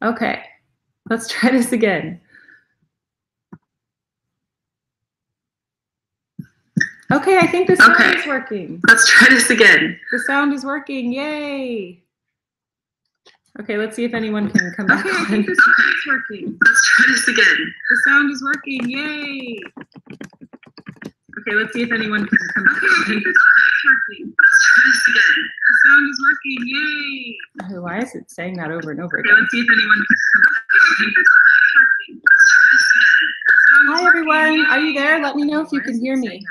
Okay, let's try this again. Okay, I think the sound is working. Let's try this again. The sound is working, yay. Okay, let's see if anyone can come back on. I think the sound is working. Let's try this again. The sound is working, yay. Okay, let's see if anyone can come back on. I think the sound is working. Let's try this again. The sound is working, yay. Oh, why is it saying that over and over again? Okay, let's see if anyone can come back on. Let's try this again. Hi everyone, are you there? Let me know if you can hear me.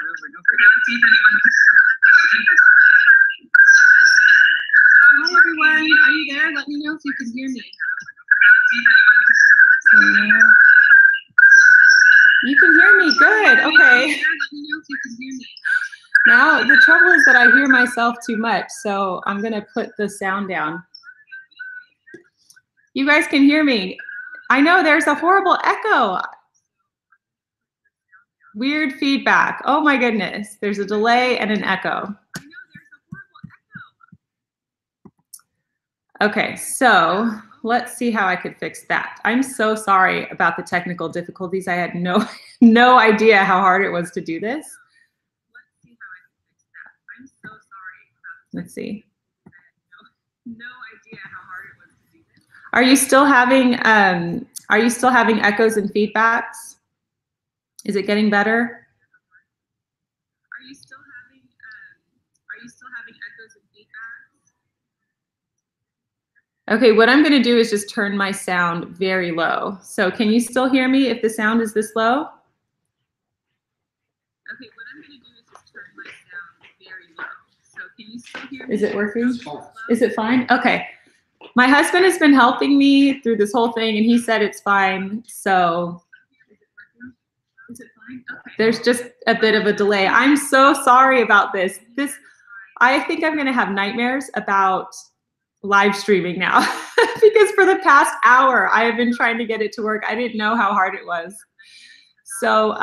Hi everyone, are you there? Let me know if you can hear me. You can hear me, good, okay. Now, the trouble is that I hear myself too much, so I'm gonna put the sound down. You guys can hear me. I know there's a horrible echo. Weird feedback. Oh my goodness. There's a delay and an echo. Okay, so let's see how I could fix that. I'm so sorry about the technical difficulties. I had no idea how hard it was to do this. Let's see how I can fix that. I'm so sorry about Let's see. I had no idea how hard it was to do this. Are you still having echoes and feedbacks? Is it getting better? Are you still having echoes and feedbacks? Okay, what I'm gonna do is just turn my sound very low. So can you still hear me if the sound is this low? Okay, what I'm gonna do is just turn my sound very low. So can you still hear me? Is it working? Is it fine? Okay. My husband has been helping me through this whole thing and he said it's fine. So Is it fine? Okay. there's just a bit of a delay. I'm so sorry about this. I think I'm gonna have nightmares about live streaming now because for the past hour, I have been trying to get it to work. I didn't know how hard it was. So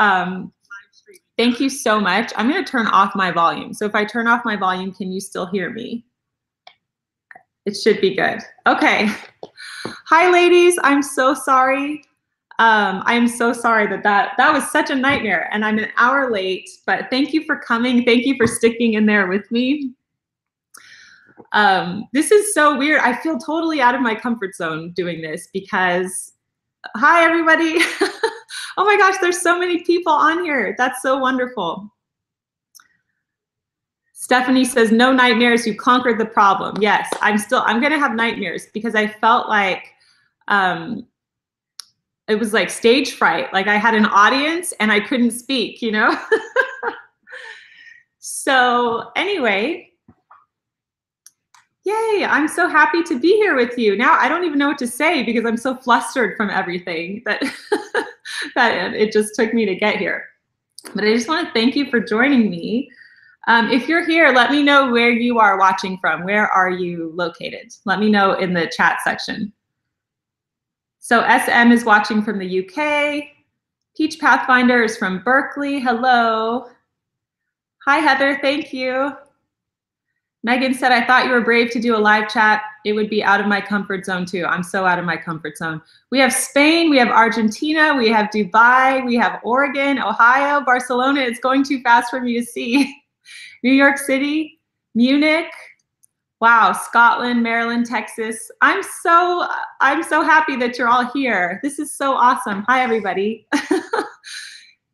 thank you so much. I'm gonna turn off my volume. So if I turn off my volume, can you still hear me? It should be good. Okay. Hi ladies, I'm so sorry. I'm so sorry that was such a nightmare and I'm an hour late, but thank you for coming. Thank you for sticking in there with me. This is so weird. I feel totally out of my comfort zone doing this because, hi everybody. Oh my gosh, there's so many people on here. That's so wonderful. Stephanie says, no nightmares, you conquered the problem. Yes, I'm gonna have nightmares because I felt like, it was like stage fright. Like I had an audience and I couldn't speak, you know? So anyway, yay, I'm so happy to be here with you. Now I don't even know what to say because I'm so flustered from everything that, that it just took me to get here. But I just wanna thank you for joining me. If you're here, let me know where you are watching from. Where are you located? Let me know in the chat section. So SM is watching from the UK. Peach Pathfinder is from Berkeley. Hello. Hi, Heather. Thank you. Megan said, I thought you were brave to do a live chat. It would be out of my comfort zone too. I'm so out of my comfort zone. We have Spain, we have Argentina, we have Dubai, we have Oregon, Ohio, Barcelona. It's going too fast for me to see. New York City, Munich. Wow, Scotland, Maryland, Texas. I'm so happy that you're all here. This is so awesome. Hi, everybody.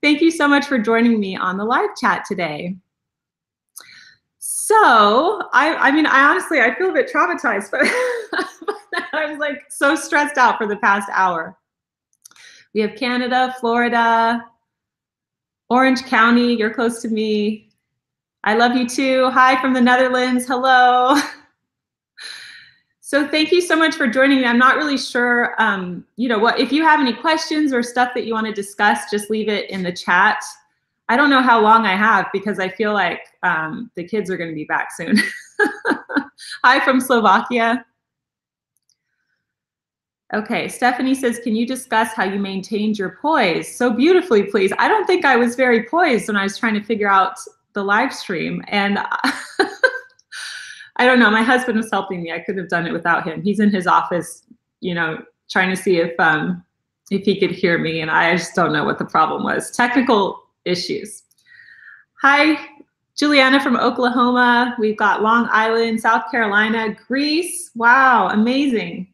Thank you so much for joining me on the live chat today. So, I mean, I honestly, I feel a bit traumatized, but I was like so stressed out for the past hour. We have Canada, Florida, Orange County, you're close to me. I love you too. Hi from the Netherlands. Hello. So thank you so much for joining me. I'm not really sure, you know, if you have any questions or stuff that you want to discuss, just leave it in the chat. I don't know how long I have because I feel like the kids are going to be back soon. Hi from Slovakia. Okay, Stephanie says, can you discuss how you maintained your poise? So beautifully, please. I don't think I was very poised when I was trying to figure out the live stream. And I don't know, my husband was helping me. I could have done it without him. He's in his office, you know, trying to see if he could hear me, and I just don't know what the problem was. Technical issues. Hi, Juliana from Oklahoma. We've got Long Island, South Carolina, Greece. Wow, amazing.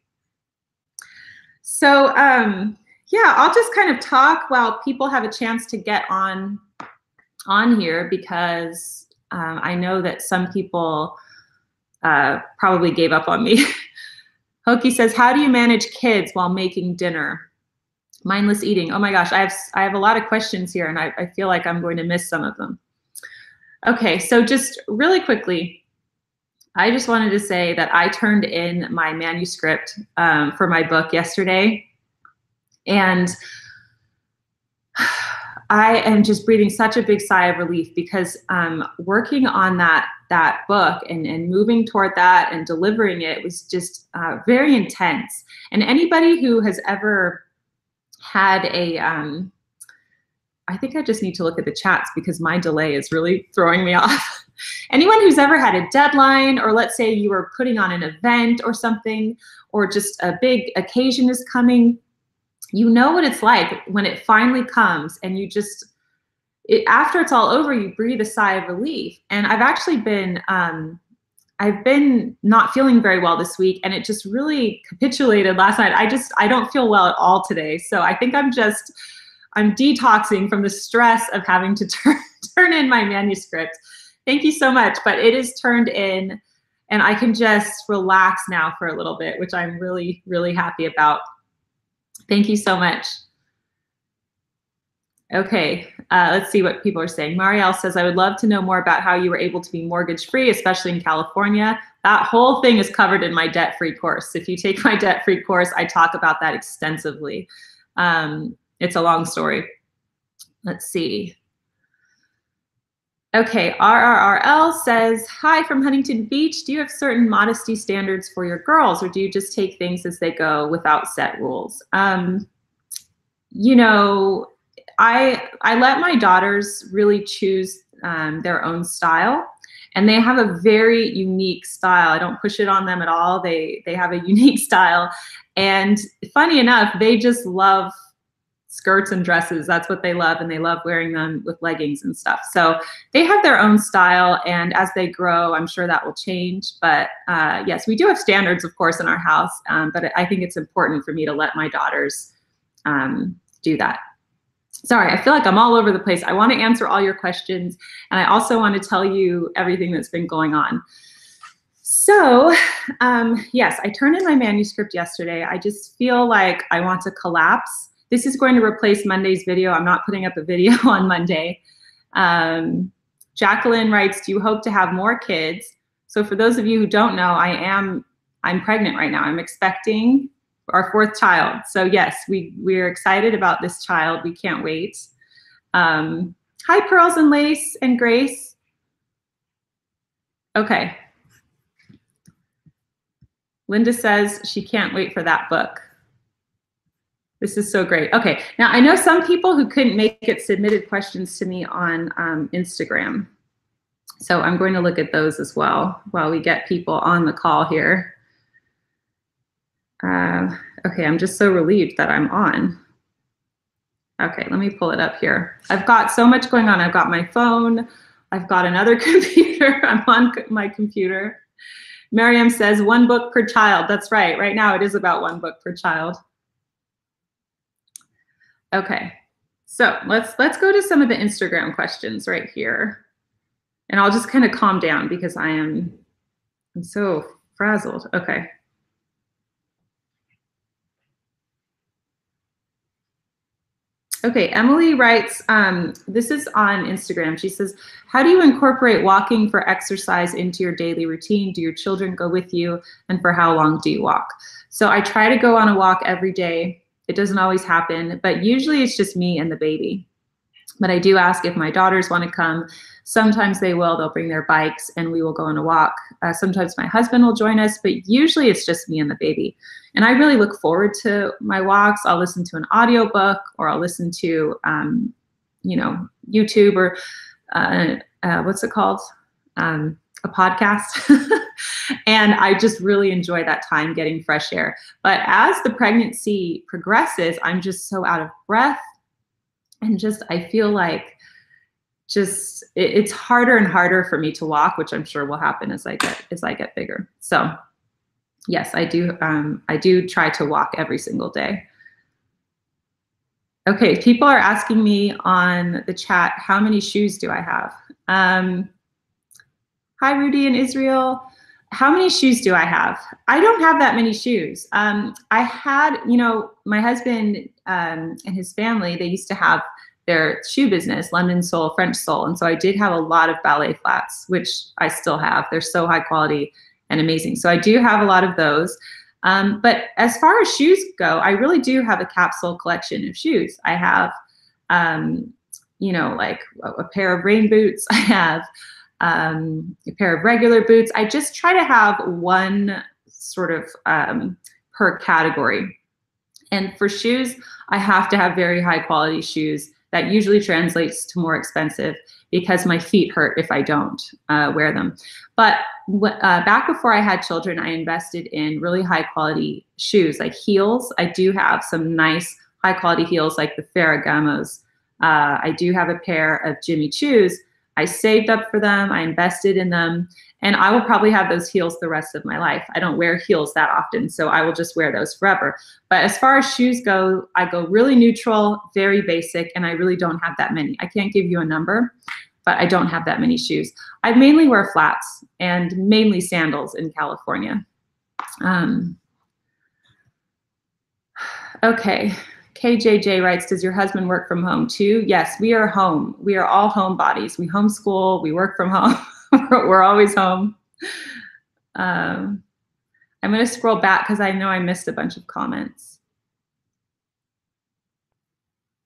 So yeah, I'll just kind of talk while people have a chance to get on here, because I know that some people probably gave up on me. Hoki says, how do you manage kids while making dinner? Mindless eating. Oh my gosh, I have a lot of questions here, and I feel like I'm going to miss some of them. Okay, so just really quickly, I just wanted to say that I turned in my manuscript for my book yesterday, and I am just breathing such a big sigh of relief, because working on that book and moving toward that and delivering it was just very intense. And anybody who has ever had a, I think I just need to look at the chats because my delay is really throwing me off. Anyone who's ever had a deadline, or let's say you were putting on an event or something, or just a big occasion is coming, you know what it's like when it finally comes, and you just, after it's all over, you breathe a sigh of relief. And I've actually been, I've been not feeling very well this week, and it just really capitulated last night. I don't feel well at all today. So I think I'm detoxing from the stress of having to turn in my manuscript. Thank you so much, but it is turned in, and I can just relax now for a little bit, which I'm really, really happy about. Thank you so much. Okay, let's see what people are saying. Marielle says, I would love to know more about how you were able to be mortgage-free, especially in California. That whole thing is covered in my debt-free course. If you take my debt-free course, I talk about that extensively. It's a long story. Let's see. Okay, RRRL says, hi from Huntington Beach. Do you have certain modesty standards for your girls, or do you just take things as they go without set rules? You know, I let my daughters really choose their own style, and they have a very unique style. I don't push it on them at all. They have a unique style, and funny enough, they just love skirts and dresses. That's what they love, and they love wearing them with leggings and stuff. So they have their own style, and as they grow, I'm sure that will change. But yes, we do have standards, of course, in our house, but I think it's important for me to let my daughters do that. Sorry, I feel like I'm all over the place. I want to answer all your questions, and I also want to tell you everything that's been going on. So yes, I turned in my manuscript yesterday. I just feel like I want to collapse. This is going to replace Monday's video. I'm not putting up a video on Monday. Jacqueline writes, do you hope to have more kids? So for those of you who don't know, I'm pregnant right now. I'm expecting our 4th child. So yes, we're excited about this child. We can't wait. Hi, Pearls and Lace and Grace. Okay. Linda says she can't wait for that book. This is so great. Okay, now I know some people who couldn't make it submitted questions to me on Instagram. So I'm going to look at those as well while we get people on the call here. Okay, I'm just so relieved that I'm on. Okay, let me pull it up here. I've got so much going on. I've got my phone. I've got another computer. I'm on my computer. Miriam says 1 book per child. That's right. Right now it is about 1 book per child. Okay, so let's go to some of the Instagram questions right here, and I'll just kind of calm down because I'm so frazzled. Okay. Okay, Emily writes, this is on Instagram. She says, how do you incorporate walking for exercise into your daily routine? Do your children go with you, and for how long do you walk? So I try to go on a walk every day. It doesn't always happen, but usually it's just me and the baby. But I do ask if my daughters want to come. Sometimes they will. They'll bring their bikes and we will go on a walk. Sometimes my husband will join us, but usually it's just me and the baby. And I really look forward to my walks. I'll listen to an audiobook, or I'll listen to, you know, YouTube, or what's it called? a podcast. And I just really enjoy that time getting fresh air. But as the pregnancy progresses, I'm just so out of breath. And just, I feel like just it's harder and harder for me to walk, which I'm sure will happen as I get bigger. So yes, I do try to walk every single day. Okay, people are asking me on the chat, how many shoes do I have? Hi, Rudy in Israel. How many shoes do I have? I don't have that many shoes. I had, my husband and his family, they used to have their shoe business, London Sole, French Sole. And so I did have a lot of ballet flats, which I still have. They're so high quality and amazing. So I do have a lot of those. But as far as shoes go, I really do have a capsule collection of shoes. I have, like a pair of rain boots. I have a pair of regular boots. I just try to have one sort of per category. And for shoes, I have to have very high quality shoes. That usually translates to more expensive because my feet hurt if I don't wear them. But back before I had children, I invested in really high quality shoes, like heels. I do have some nice high quality heels like the Ferragamos. I do have a pair of Jimmy Choos. I saved up for them, I invested in them, and I will probably have those heels the rest of my life. I don't wear heels that often, so I will just wear those forever. But as far as shoes go, I go really neutral, very basic, and I really don't have that many. I can't give you a number, but I don't have that many shoes. I mainly wear flats and mainly sandals in California. Okay. KJJ writes, does your husband work from home too? Yes, we are home. We are all homebodies. We homeschool, we work from home. We're always home. I'm going to scroll back because I know I missed a bunch of comments.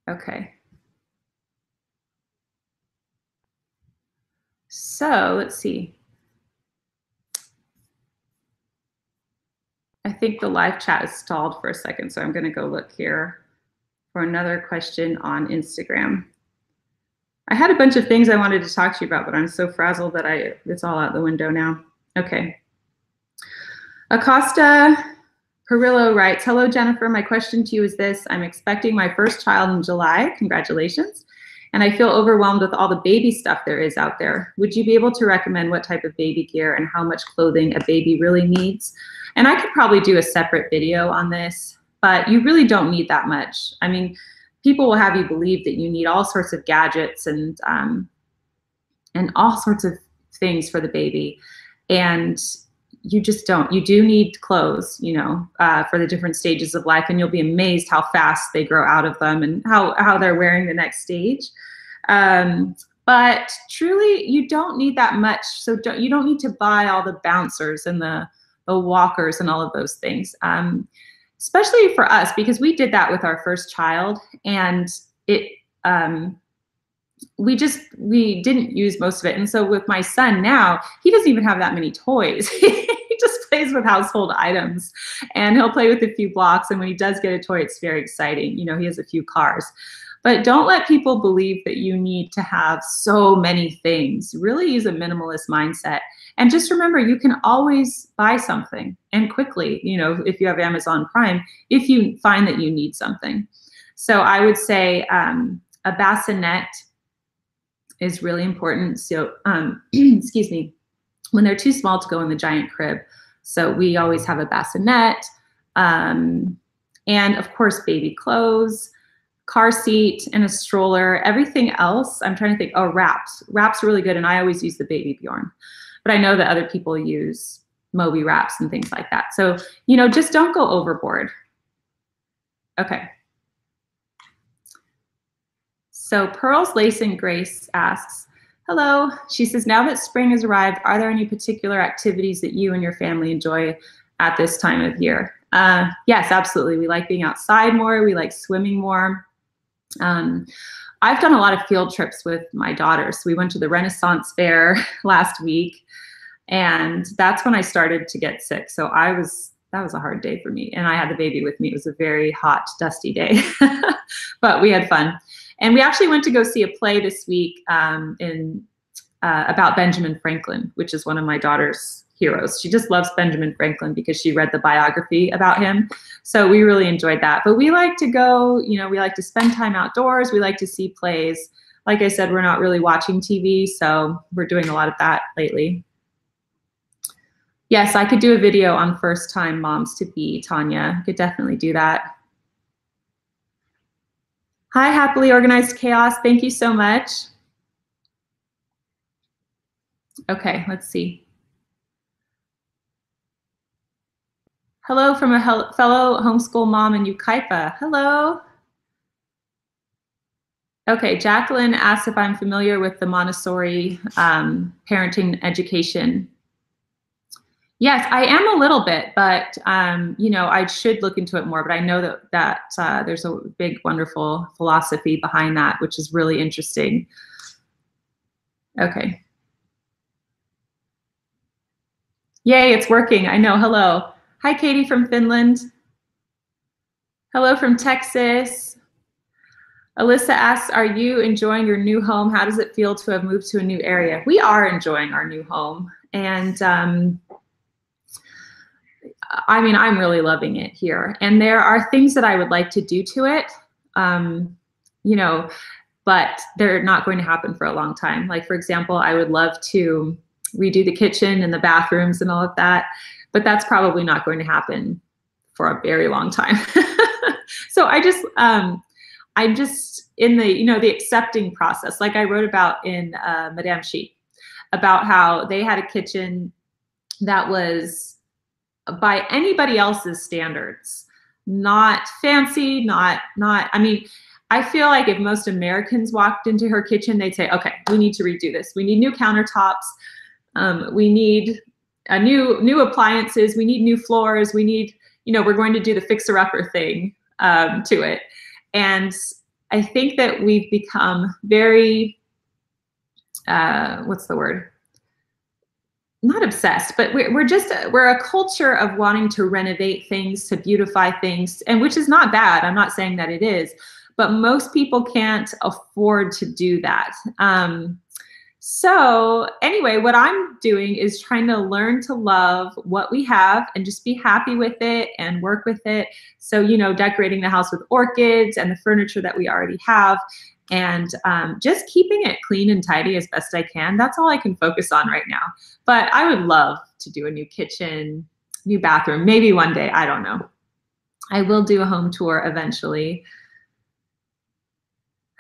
Okay. So let's see. I think the live chat is stalled for a second, so I'm going to go look here for another question on Instagram. I had a bunch of things I wanted to talk to you about, but I'm so frazzled that it's all out the window now. Okay. Acosta Perillo writes, hello, Jennifer. My question to you is this. I'm expecting my first child in July. Congratulations. And I feel overwhelmed with all the baby stuff there is out there. Would you be able to recommend what type of baby gear and how much clothing a baby really needs? And I could probably do a separate video on this, but you really don't need that much. I mean, people will have you believe that you need all sorts of gadgets and all sorts of things for the baby. And you just don't. You do need clothes, for the different stages of life, and you'll be amazed how fast they grow out of them and how they're wearing the next stage. But truly, you don't need that much. So you don't need to buy all the bouncers and the walkers and all of those things. Especially for us, because we did that with our first child, and we didn't use most of it. And so with my son now, he doesn't even have that many toys. He just plays with household items, and he'll play with a few blocks. And when he does get a toy, it's very exciting. He has a few cars. But don't let people believe that you need to have so many things. Really use a minimalist mindset. And just remember, you can always buy something, and quickly, if you have Amazon Prime, if you find that you need something. So I would say a bassinet is really important. So, excuse me, when they're too small to go in the giant crib. So we always have a bassinet. And of course, baby clothes, car seat, and a stroller. Everything else, I'm trying to think, wraps. Wraps are really good, and I always use the Baby Bjorn. But I know that other people use Moby wraps and things like that. So, just don't go overboard. Okay. So Pearls, Lace, and Grace asks, hello. She says, now that spring has arrived, are there any particular activities that you and your family enjoy at this time of year? Yes, absolutely. We like being outside more. We like swimming more. I've done a lot of field trips with my daughters. We went to the Renaissance Fair last week, and that's when I started to get sick. So that was a hard day for me. And I had the baby with me. It was a very hot, dusty day, but we had fun. And we actually went to go see a play this week in about Benjamin Franklin, which is one of my daughter's heroes. She just loves Benjamin Franklin because she read the biography about him. So we really enjoyed that. But we like to go, you know, we like to spend time outdoors. We like to see plays. Like I said, we're not really watching TV, so we're doing a lot of that lately. Yes, I could do a video on first-time moms to be, Tanya. I could definitely do that. Hi, Happily Organized Chaos. Thank you so much. Okay, let's see. Hello from a fellow homeschool mom in Ukaipa. Hello. Okay, Jacqueline asked if I'm familiar with the Montessori parenting education. Yes, I am a little bit, but you know, I should look into it more. But I know that there's a big, wonderful philosophy behind that, which is really interesting. Okay. Yay, it's working. I know. Hello. Hi, Katie from Finland. Hello from Texas. Alyssa asks, are you enjoying your new home? How does it feel to have moved to a new area? We are enjoying our new home. And I mean, I'm really loving it here. And there are things that I would like to do to it, you know, but they're not going to happen for a long time. Like, for example, I would love to redo the kitchen and the bathrooms and all of that, but that's probably not going to happen for a very long time. So I'm just in the, you know, the accepting process. Like I wrote about in Madame Chic, about how they had a kitchen that was by anybody else's standards, not fancy, not, I mean, I feel like if most Americans walked into her kitchen, they'd say, okay, we need to redo this. We need new countertops. We need a new appliances. We need new floors. We need, you know, we're going to do the fixer-upper thing to it. And I think that we've become very, what's the word? Not obsessed, but we're a culture of wanting to renovate things, to beautify things, and which is not bad. I'm not saying that it is, but most people can't afford to do that. So anyway, what I'm doing is trying to learn to love what we have and just be happy with it and work with it. So, you know, decorating the house with orchids and the furniture that we already have, and just keeping it clean and tidy as best I can. That's all I can focus on right now. But I would love to do a new kitchen, new bathroom, maybe one day, I don't know. I will do a home tour eventually.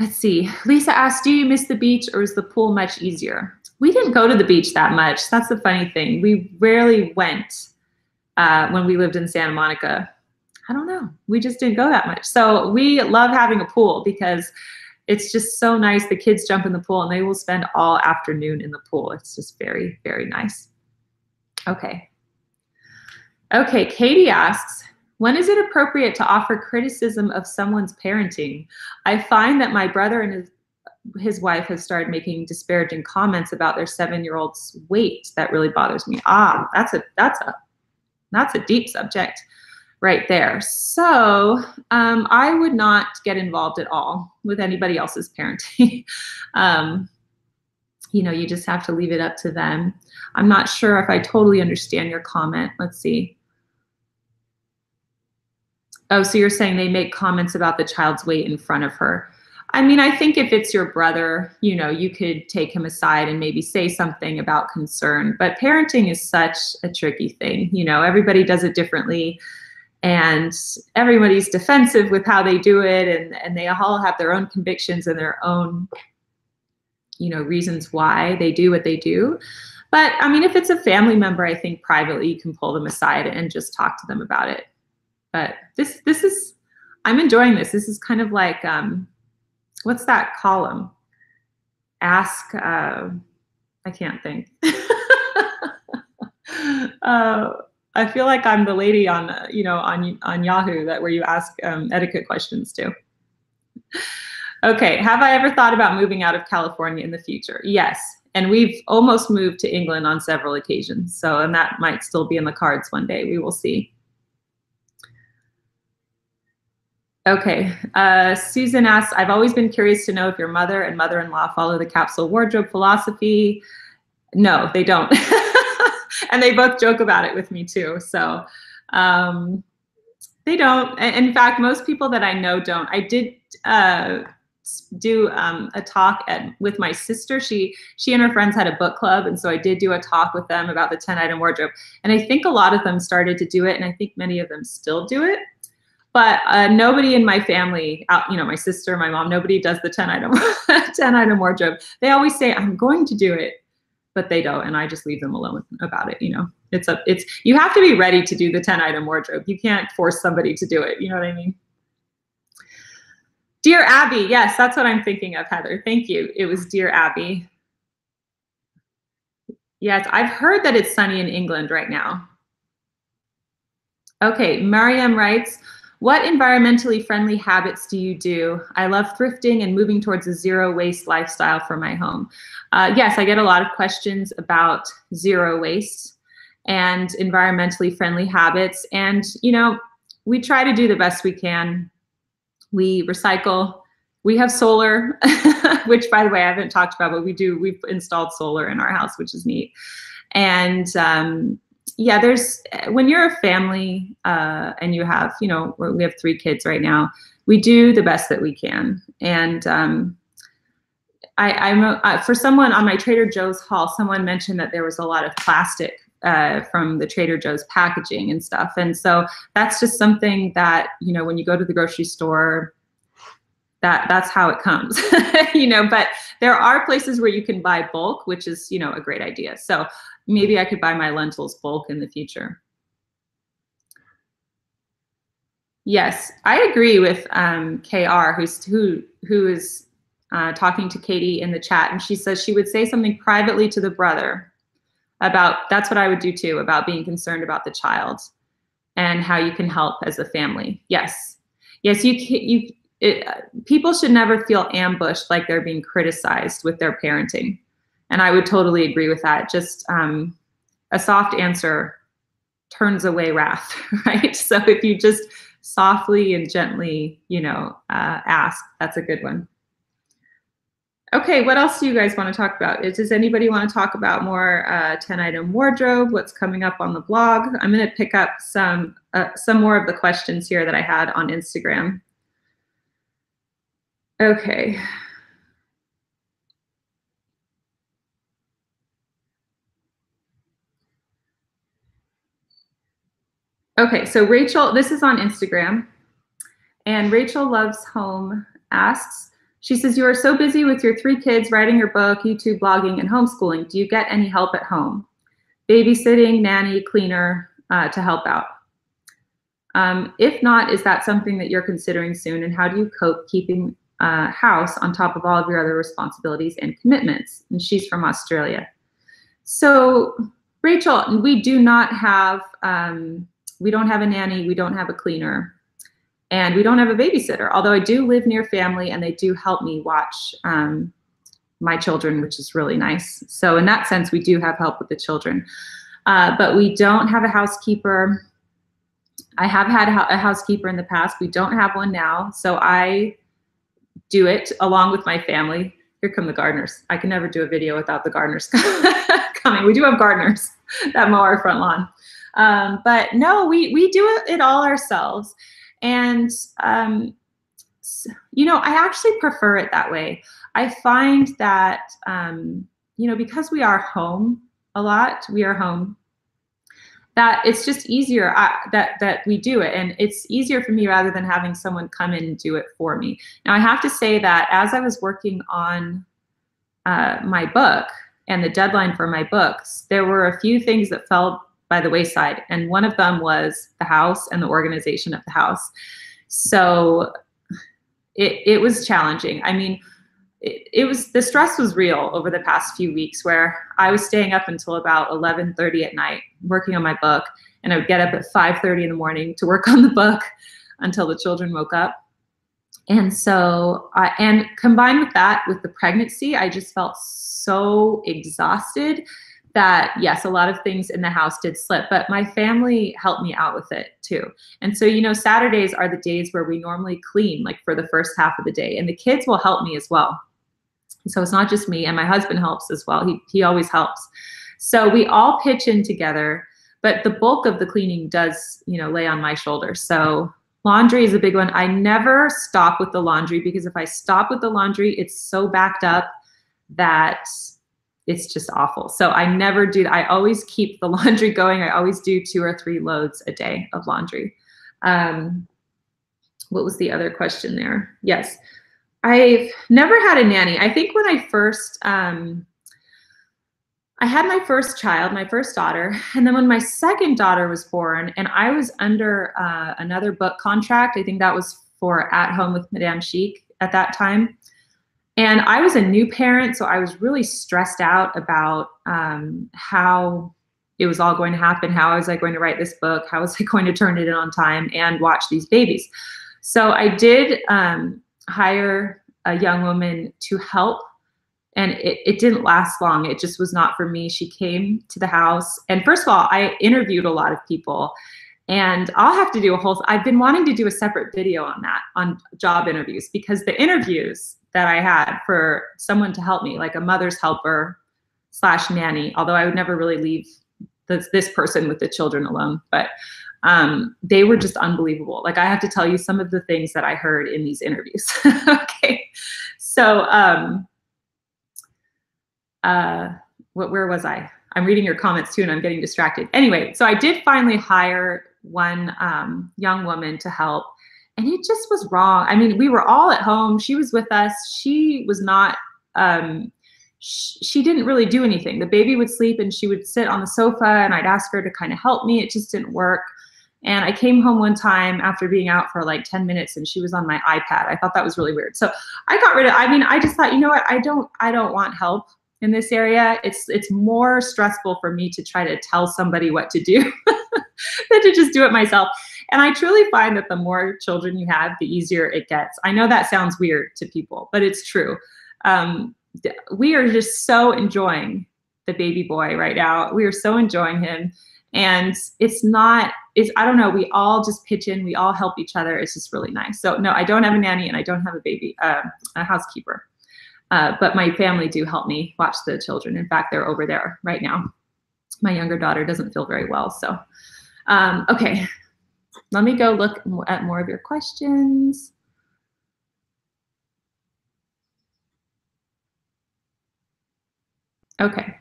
Let's see, Lisa asked, do you miss the beach or is the pool much easier? We didn't go to the beach that much. That's the funny thing. We rarely went when we lived in Santa Monica. I don't know, we just didn't go that much. So we love having a pool because it's just so nice. The kids jump in the pool and they will spend all afternoon in the pool. It's just very, very nice. Okay. Okay, Katie asks, when is it appropriate to offer criticism of someone's parenting? I find that my brother and his wife have started making disparaging comments about their 7-year-old's weight. That really bothers me. Ah, that's a deep subject right there. So I would not get involved at all with anybody else's parenting. You know, you just have to leave it up to them. I'm not sure if I totally understand your comment. Let's see. Oh, so you're saying they make comments about the child's weight in front of her. I mean, I think if it's your brother, you know, you could take him aside and maybe say something about concern. But parenting is such a tricky thing. You know, everybody does it differently. And everybody's defensive with how they do it. And they all have their own convictions and their own, you know, reasons why they do what they do. But I mean, if it's a family member, I think privately you can pull them aside and just talk to them about it. But this is, I'm enjoying this. This is kind of like, what's that column? Ask, I can't think. I feel like I'm the lady on, you know, on Yahoo where you ask etiquette questions to. Okay, have I ever thought about moving out of California in the future? Yes, and we've almost moved to England on several occasions. So, and that might still be in the cards one day. We will see. Okay. Susan asks, I've always been curious to know if your mother and mother-in-law follow the capsule wardrobe philosophy. No, they don't. And they both joke about it with me too. So they don't. In fact, most people that I know don't. I did do a talk with my sister. She and her friends had a book club, and so I did do a talk with them about the 10-item wardrobe. And I think a lot of them started to do it, and I think many of them still do it. But nobody in my family, my sister, my mom, nobody does the 10-item wardrobe. They always say, I'm going to do it, but they don't, and I just leave them alone about it. You have to be ready to do the 10-item wardrobe. You can't force somebody to do it. You know what I mean? Dear Abby, yes, that's what I'm thinking of, Heather. Thank you. It was Dear Abby. Yes, I've heard that it's sunny in England right now. Okay, Mariam writes, what environmentally friendly habits do you do? I love thrifting and moving towards a zero waste lifestyle for my home. Yes, I get a lot of questions about zero waste and environmentally friendly habits. And, we try to do the best we can. We recycle. We have solar, which, by the way, I haven't talked about, but we've installed solar in our house, which is neat. And yeah, when you're a family and you have, we have 3 kids right now, we do the best that we can. And for someone on my Trader Joe's haul, someone mentioned that there was a lot of plastic from the Trader Joe's packaging and stuff. And so that's just something that, when you go to the grocery store, that's how it comes, but there are places where you can buy bulk, which is, a great idea. So maybe I could buy my lentils bulk in the future. Yes, I agree with KR, who is talking to Katie in the chat, and she says she would say something privately to the brother about, that's what I would do too, about being concerned about the child and how you can help as a family. Yes, people should never feel ambushed like they're being criticized with their parenting. And I would totally agree with that. Just a soft answer turns away wrath, right? So if you just softly and gently, ask, that's a good one. Okay, what else do you guys want to talk about? Does anybody want to talk about more 10-item wardrobe? What's coming up on the blog? I'm going to pick up some more of the questions here that I had on Instagram. Okay. Okay, so Rachel, this is on Instagram, and Rachel Loves Home asks, she says, you are so busy with your 3 kids, writing your book, YouTube, blogging, and homeschooling. Do you get any help at home? Babysitting, nanny, cleaner to help out? If not, is that something that you're considering soon? And how do you cope keeping house on top of all of your other responsibilities and commitments? And she's from Australia. So Rachel, we do not have, we don't have a nanny, we don't have a cleaner, and we don't have a babysitter, although I do live near family and they do help me watch my children, which is really nice. So in that sense, we do have help with the children, but we don't have a housekeeper. I have had a housekeeper in the past. We don't have one now. So I do it along with my family. Here come the gardeners. I can never do a video without the gardeners coming. We do have gardeners that mow our front lawn. But no, we do it all ourselves. And, I actually prefer it that way. I find that, because we are home a lot, that it's just easier that we do it. And it's easier for me rather than having someone come in and do it for me. Now, I have to say that as I was working on my book and the deadline for my books, there were a few things that fell by the wayside. And one of them was the house and the organization of the house. So it was challenging. I mean, the stress was real over the past few weeks, where I was staying up until about 11:30 at night working on my book, and I would get up at 5:30 in the morning to work on the book until the children woke up. And so, and combined with that, with the pregnancy, I just felt so exhausted that yes, a lot of things in the house did slip, but my family helped me out with it too. And so, you know, Saturdays are the days where we normally clean, like for the first half of the day, and the kids will help me as well. So it's not just me, and my husband helps as well. He always helps. So we all pitch in together, but the bulk of the cleaning does, you know, lay on my shoulders. So laundry is a big one. I never stop with the laundry, because if I stop with the laundry, it's so backed up that it's just awful. So I never do that. I always keep the laundry going. I always do 2 or 3 loads a day of laundry. What was the other question there? Yes. I've never had a nanny. I think when I first, I had my first child, my first daughter, and then when my second daughter was born, and I was under another book contract, I think that was for At Home with Madame Chic at that time. And I was a new parent, so I was really stressed out about how it was all going to happen. How was I going to write this book? How was I going to turn it in on time and watch these babies? So I did hire a young woman to help, and it didn't last long. It just was not for me. She came to the house, and first of all, I interviewed a lot of people, and I'll have to do I've been wanting to do a separate video on that, on job interviews, because the interviews that I had for someone to help me, like a mother's helper / nanny, although I would never really leave this person with the children alone, but they were just unbelievable. Like, I have to tell you some of the things that I heard in these interviews. Okay, so where was I? I'm reading your comments too, and I'm getting distracted. Anyway, so I did finally hire one young woman to help, and it just was wrong. I mean, we were all at home. She was with us. She was not, she didn't really do anything. The baby would sleep and she would sit on the sofa, and I'd ask her to kind of help me. It just didn't work. And I came home one time after being out for like 10 minutes, and she was on my iPad. I thought that was really weird. So I got rid of, I just thought, you know what? I don't want help in this area. It's more stressful for me to try to tell somebody what to do than to just do it myself. And I truly find that the more children you have, the easier it gets. I know that sounds weird to people, but it's true. We are just so enjoying the baby boy right now. We are so enjoying him. And I don't know, we all just pitch in, we all help each other. It's just really nice. So no, I don't have a nanny, and I don't have a housekeeper. But my family do help me watch the children. In fact, they're over there right now. My younger daughter doesn't feel very well. So, okay, let me go look at more of your questions. Okay.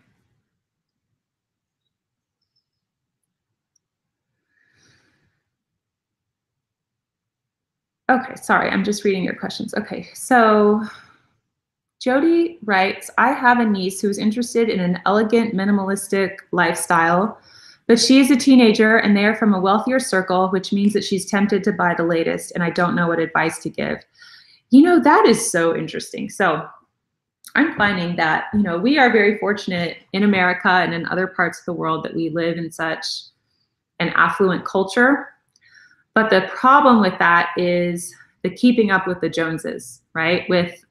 Okay, sorry, I'm just reading your questions. Okay, so Jody writes, I have a niece who's interested in an elegant, minimalistic lifestyle, but she is a teenager and they are from a wealthier circle, which means that she's tempted to buy the latest, and I don't know what advice to give. You know, that is so interesting. So I'm finding that, you know, we are very fortunate in America and in other parts of the world that we live in such an affluent culture. But the problem with that is the keeping up with the Joneses, right? With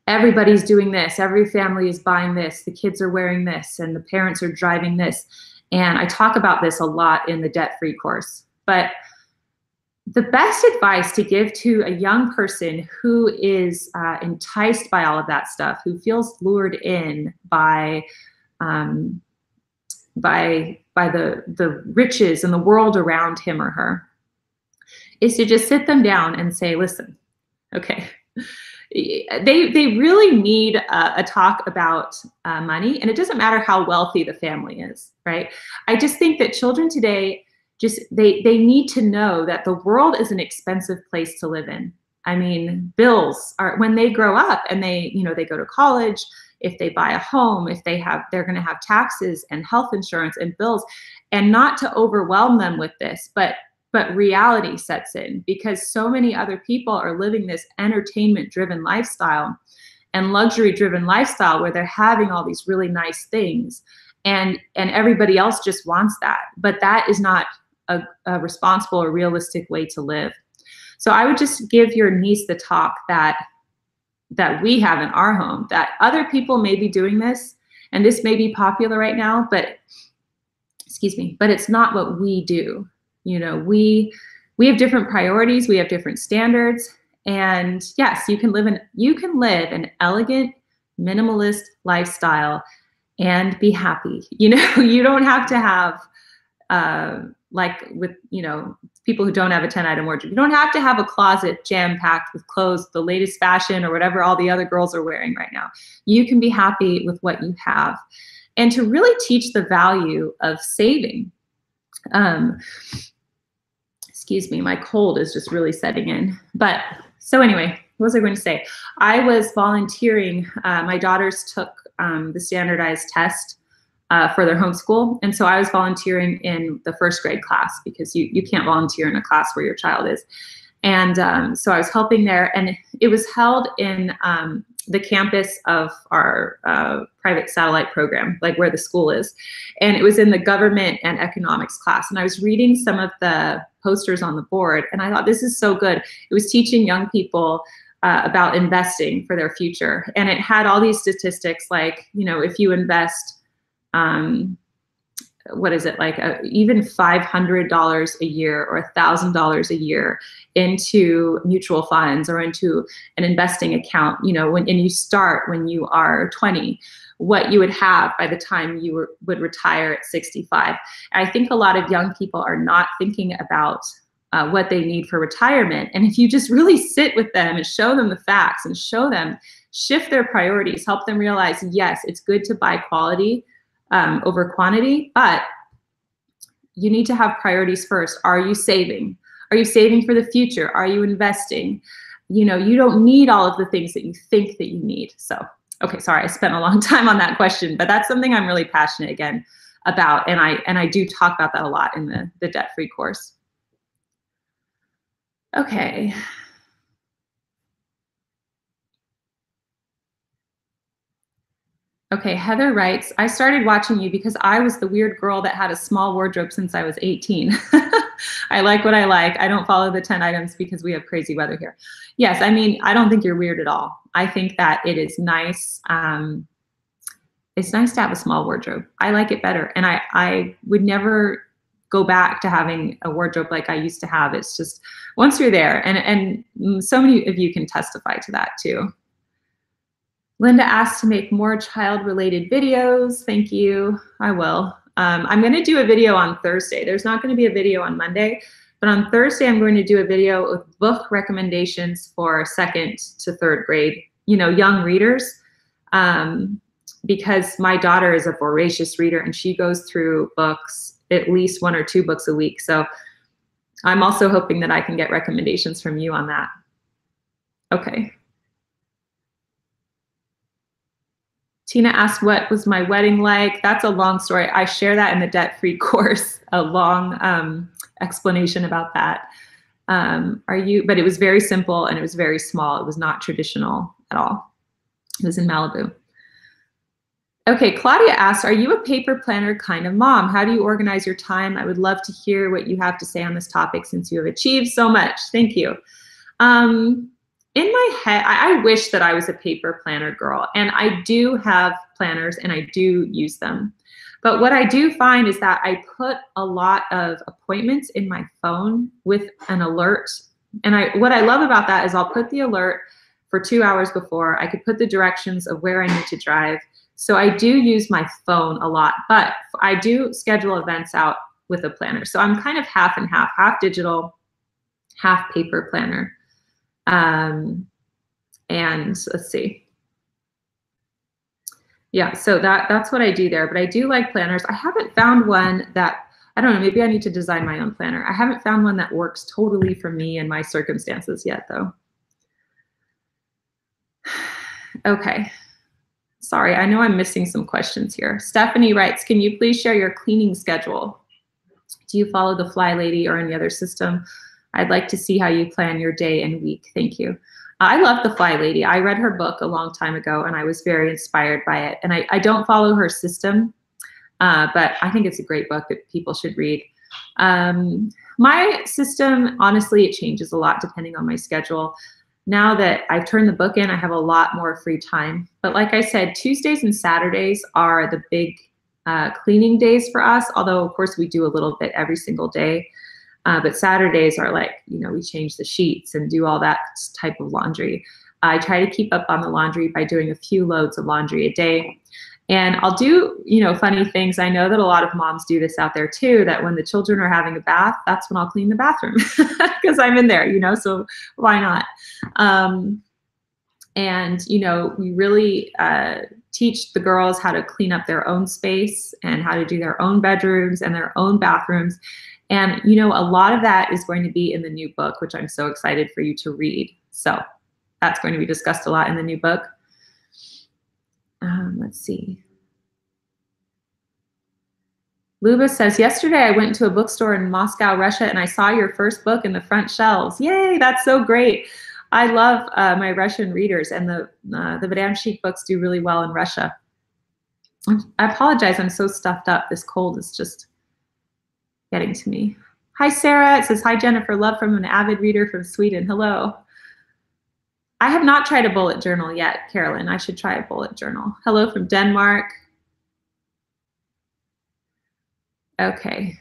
everybody's doing this, every family is buying this, the kids are wearing this, and the parents are driving this. And I talk about this a lot in the debt-free course. But the best advice to give to a young person who is enticed by all of that stuff, who feels lured in by the riches and the world around him or her, is to just sit them down and say, listen, okay, they really need a talk about money, and it doesn't matter how wealthy the family is, right? I just think that children today, they need to know that the world is an expensive place to live in. I mean, bills are, when they grow up and they go to college, if they buy a home, they're going to have taxes and health insurance and bills, and not to overwhelm them with this, but reality sets in, because so many other people are living this entertainment-driven lifestyle and luxury-driven lifestyle where they're having all these really nice things, and everybody else just wants that. But that is not a responsible or realistic way to live. So I would just give your niece the talk that we have in our home, that other people may be doing this, And this may be popular right now, but excuse me, but it's not what we do. You know, we have different priorities, we have different standards, and yes, you can live an elegant, minimalist lifestyle and be happy. You know, you don't have to have like with, you know, people who don't have a 10-item wardrobe. You don't have to have a closet jam-packed with clothes, the latest fashion or whatever all the other girls are wearing right now. You can be happy with what you have. And to really teach the value of saving. Excuse me, my cold is just really setting in. But so anyway, what was I going to say? I was volunteering. My daughters took the standardized test for their homeschool. And so I was volunteering in the first grade class because you can't volunteer in a class where your child is. And so I was helping there, and it was held in the campus of our private satellite program, like where the school is. And it was in the government and economics class. And I was reading some of the posters on the board, and I thought, this is so good. It was teaching young people about investing for their future. And it had all these statistics like, you know, if you invest, what is it, like even $500 a year or $1,000 a year into mutual funds or into an investing account, you know, and you start when you are 20, what you would have by the time you would retire at 65. I think a lot of young people are not thinking about what they need for retirement. And if you just really sit with them and show them the facts and show them, shift their priorities, help them realize, yes, it's good to buy quality over quantity, but you need to have priorities first. Are you saving? Are you saving for the future? Are you investing? You know, you don't need all of the things that you think that you need. So, okay, sorry, I spent a long time on that question, but that's something I'm really passionate again about, and I do talk about that a lot in the debt-free course. Okay. Okay, Heather writes, I started watching you because I was the weird girl that had a small wardrobe since I was 18. I like what I like. I don't follow the 10 items because we have crazy weather here. Yes, I mean, I don't think you're weird at all. I think that it is nice. It's nice to have a small wardrobe. I like it better. And I would never go back to having a wardrobe like I used to have. It's just, once you're there, and so many of you can testify to that too. Linda asked to make more child-related videos. Thank you. I will. I'm going to do a video on Thursday. There's not going to be a video on Monday, but on Thursday I'm going to do a video with book recommendations for 2nd to 3rd grade, you know, young readers, because my daughter is a voracious reader and she goes through books, at least 1 or 2 books a week. So I'm also hoping that I can get recommendations from you on that. Okay. Tina asked, what was my wedding like? That's a long story. I share that in the debt-free course, a long explanation about that. But it was very simple and it was very small. It was not traditional at all. It was in Malibu. Okay, Claudia asked, are you a paper planner kind of mom? How do you organize your time? I would love to hear what you have to say on this topic since you have achieved so much. Thank you. In my head, I wish that I was a paper planner girl, and I do have planners and I do use them. But what I do find is that I put a lot of appointments in my phone with an alert. And what I love about that is I'll put the alert for 2 hours before. I could put the directions of where I need to drive. So I do use my phone a lot, but I do schedule events out with a planner. So I'm kind of half and half digital, half paper planner. And let's see. Yeah, so that's what I do there, but I do like planners. I haven't found one that, I don't know, maybe I need to design my own planner. I haven't found one that works totally for me and my circumstances yet though. Okay, sorry, I know I'm missing some questions here. Stephanie writes, can you please share your cleaning schedule? Do you follow the Fly Lady or any other system? I'd like to see how you plan your day and week. Thank you. I love the Fly Lady. I read her book a long time ago and I was very inspired by it. And I don't follow her system, but I think it's a great book that people should read. My system, honestly, it changes a lot depending on my schedule. now that I've turned the book in, I have a lot more free time. But like I said, Tuesdays and Saturdays are the big cleaning days for us, although of course we do a little bit every single day. But Saturdays are like, we change the sheets and do all that type of laundry. I try to keep up on the laundry by doing a few loads of laundry a day. And I'll do, funny things. I know that a lot of moms do this out there too, that when the children are having a bath, that's when I'll clean the bathroom because I'm in there, so why not? And, we really teach the girls how to clean up their own space and how to do their own bedrooms and their own bathrooms. And, a lot of that is going to be in the new book, which I'm so excited for you to read. So that's going to be discussed a lot in the new book. Let's see. Luba says, yesterday I went to a bookstore in Moscow, Russia, and I saw your first book in the front shelves. Yay, that's so great. I love my Russian readers, and the Madame Chic books do really well in Russia. I apologize, I'm so stuffed up. This cold is just getting to me. Hi, Sarah. It says, hi, Jennifer. Love from an avid reader from Sweden. Hello. I have not tried a bullet journal yet, Carolyn. I should try a bullet journal. Hello from Denmark. Okay.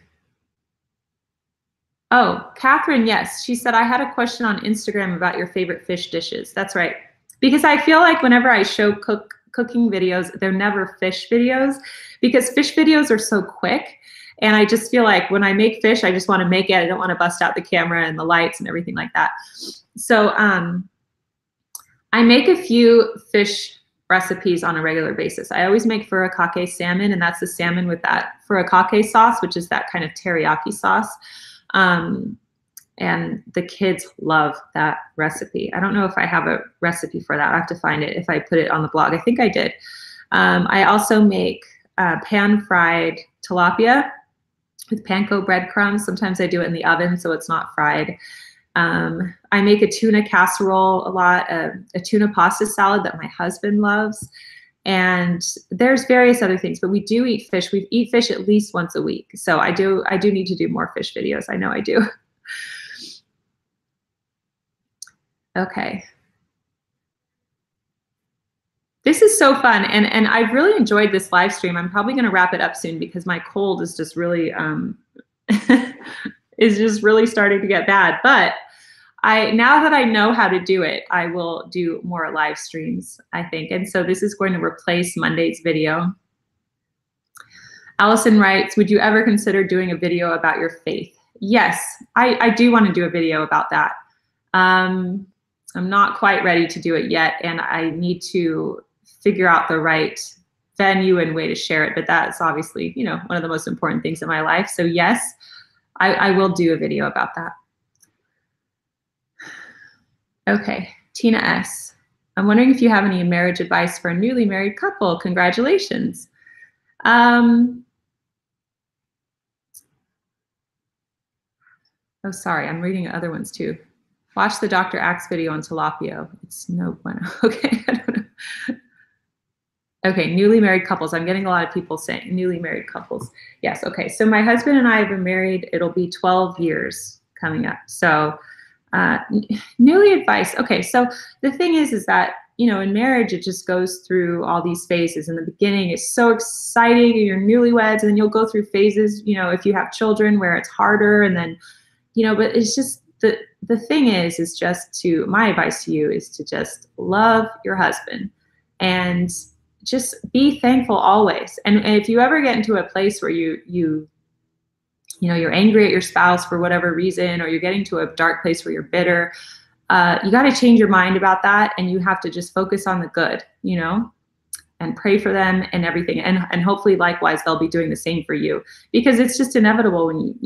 Oh, Catherine, yes. She said, I had a question on Instagram about your favorite fish dishes. That's right. Because I feel like whenever I show cooking videos, they're never fish videos because fish videos are so quick. And I just feel like when I make fish, I just want to make it. I don't want to bust out the camera and the lights and everything like that. So, I make a few fish recipes on a regular basis. I always make furikake salmon, and that's the salmon with that furikake sauce, which is that kind of teriyaki sauce. And the kids love that recipe. I don't know if I have a recipe for that. I have to find it if I put it on the blog. I think I did. I also make pan-fried tilapia with panko breadcrumbs. Sometimes I do it in the oven so it's not fried. I make a tuna casserole a lot, a tuna pasta salad that my husband loves. And there's various other things, but we do eat fish. We eat fish at least once a week. So I do need to do more fish videos. I know I do. Okay. This is so fun. And I've really enjoyed this live stream. I'm probably going to wrap it up soon because my cold is just really, starting to get bad. But now that I know how to do it, I will do more live streams, I think. And so this is going to replace Monday's video. Allison writes, would you ever consider doing a video about your faith? Yes, I do want to do a video about that. I'm not quite ready to do it yet, and I need to figure out the right venue and way to share it. But that's obviously, one of the most important things in my life. So yes, I will do a video about that. Okay, Tina S. I'm wondering if you have any marriage advice for a newly married couple. Congratulations. Oh, sorry, I'm reading other ones too. Watch the Dr. Axe video on tilapia. It's no bueno. Okay, I don't know. Okay, newly married couples. I'm getting a lot of people saying newly married couples. Yes, okay. So my husband and I have been married. It'll be 12 years coming up. So newly advice. Okay, so the thing is that, in marriage, it just goes through all these phases. In the beginning, it's so exciting. You're newlyweds, and then you'll go through phases, if you have children, where it's harder. And then, but it's just, the thing is just my advice to you is to just love your husband and just be thankful always. And if you ever get into a place where you're angry at your spouse for whatever reason, or you're getting to a dark place where you're bitter, you got to change your mind about that. And you have to just focus on the good, and pray for them and everything. And hopefully likewise, they'll be doing the same for you, because it's just inevitable when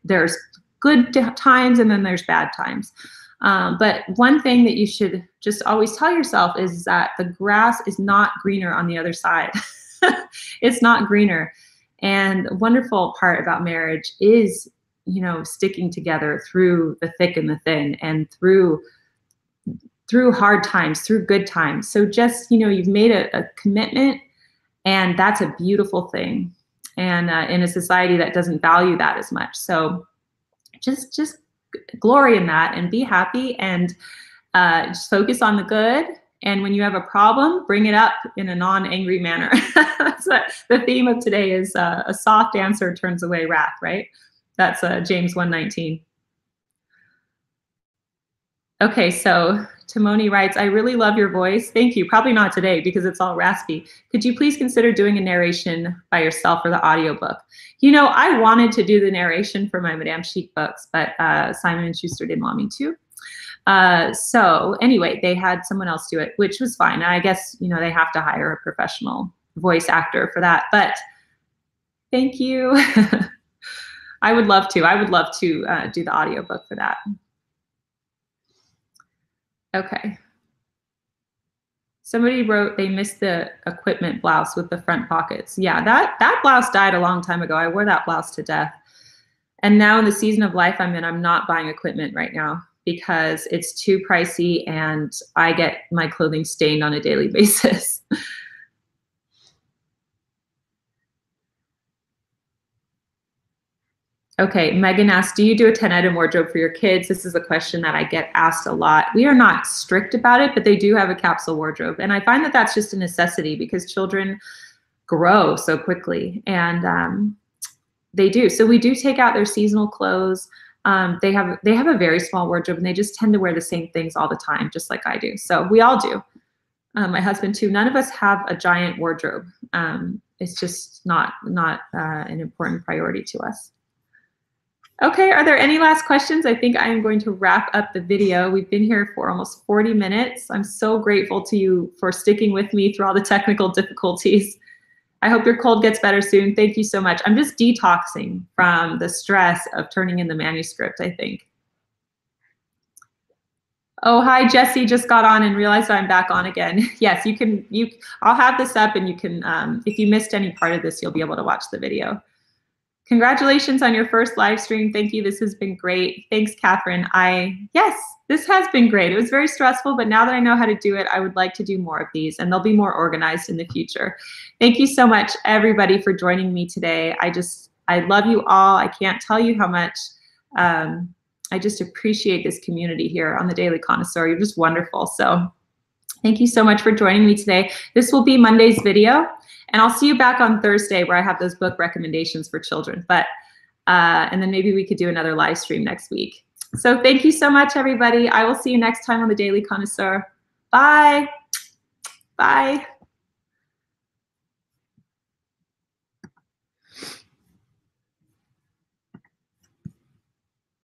there's good times and then there's bad times. But one thing that you should just always tell yourself is that the grass is not greener on the other side. It's not greener. And the wonderful part about marriage is, sticking together through the thick and the thin, and through hard times, through good times. So just, you've made a commitment, and that's a beautiful thing. And in a society that doesn't value that as much. So just glory in that and be happy. And Just focus on the good. And when you have a problem, bring it up in a non-angry manner. That's what the theme of today is. A soft answer turns away wrath, right? That's James 1:19. Okay, so Timoni writes, I really love your voice. Thank you. Probably not today because it's all raspy. Could you please consider doing a narration by yourself for the audiobook? You know, I wanted to do the narration for my Madame Chic books, but Simon & Schuster didn't want me to. So anyway, they had someone else do it, which was fine. I guess, you know, they have to hire a professional voice actor for that, but thank you. I would love to. I would love to do the audiobook for that. Okay. Somebody wrote they missed the equipment blouse with the front pockets. Yeah, that blouse died a long time ago. I wore that blouse to death. And now in the season of life I'm in, I'm not buying equipment right now because it's too pricey and I get my clothing stained on a daily basis. Okay, Megan asked, do you do a 10-item wardrobe for your kids? This is a question that I get asked a lot. We are not strict about it, but they do have a capsule wardrobe. And I find that that's just a necessity because children grow so quickly and they do. So we do take out their seasonal clothes. They have a very small wardrobe and they just tend to wear the same things all the time, just like I do. So we all do. My husband too. None of us have a giant wardrobe. It's just not an important priority to us. Okay, are there any last questions? I think I am going to wrap up the video. We've been here for almost 40 minutes. I'm so grateful to you for sticking with me through all the technical difficulties. I hope your cold gets better soon. Thank you so much. I'm just detoxing from the stress of turning in the manuscript, I think. Oh, hi, Jesse just got on and realized I'm back on again. Yes, I'll have this up and you can, if you missed any part of this, you'll be able to watch the video. Congratulations on your first live stream. Thank you. This has been great. Thanks, Catherine. Yes, this has been great. It was very stressful, but now that I know how to do it, I would like to do more of these and they'll be more organized in the future. Thank you so much, everybody, for joining me today. I love you all. I can't tell you how much I just appreciate this community here on the Daily Connoisseur. You're just wonderful. So thank you so much for joining me today. This will be Monday's video. And I'll see you back on Thursday where I have those book recommendations for children. But and then maybe we could do another live stream next week. So thank you so much, everybody. I will see you next time on the Daily Connoisseur. Bye. Bye.